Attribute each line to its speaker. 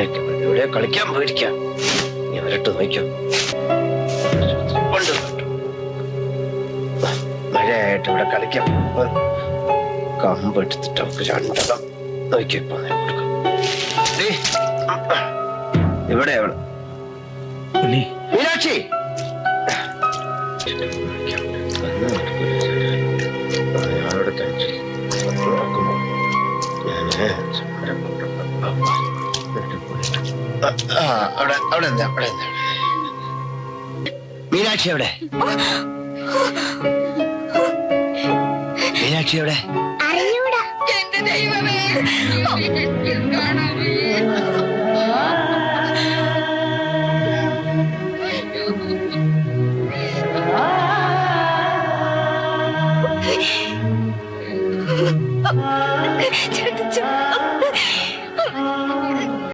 Speaker 1: ഇവിടെ കളിക്കാൻ പോയിരിക്കാം. നീ വരട്ട് നോക്കോ. മഴയായിട്ട് ഇവിടെ കളിക്കാൻ കമ്പ് എടുത്തിട്ട് അവർക്ക് രണ്ടെണ്ണം നോക്കിയപ്പോ കൊടുക്കാം. ഇവിടെ അവള് മീനാക്ഷി അയാളോട് നോക്കുമ്പോ അവിടെ മീനാക്ഷി എവിടെ? മീനാക്ഷി എവിടെ?
Speaker 2: എന്റെ ദൈവമേ